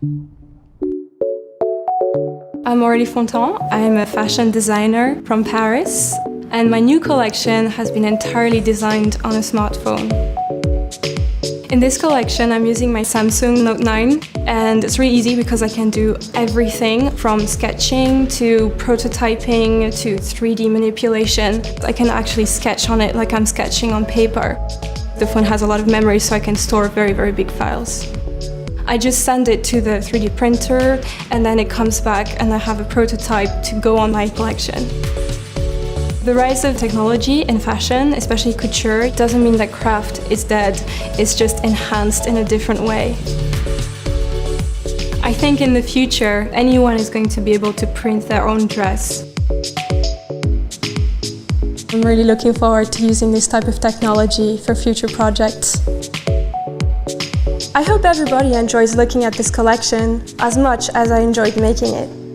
I'm Aurélie Fontan. I'm a fashion designer from Paris, and my new collection has been entirely designed on a smartphone. In this collection, I'm using my Samsung Note 9, and it's really easy because I can do everything from sketching to prototyping to 3D manipulation. I can actually sketch on it like I'm sketching on paper. The phone has a lot of memory, so I can store very, very big files. I just send it to the 3D printer, and then it comes back and I have a prototype to go on my collection. The rise of technology in fashion, especially couture, doesn't mean that craft is dead. It's just enhanced in a different way. I think in the future, anyone is going to be able to print their own dress. I'm really looking forward to using this type of technology for future projects. I hope everybody enjoys looking at this collection as much as I enjoyed making it.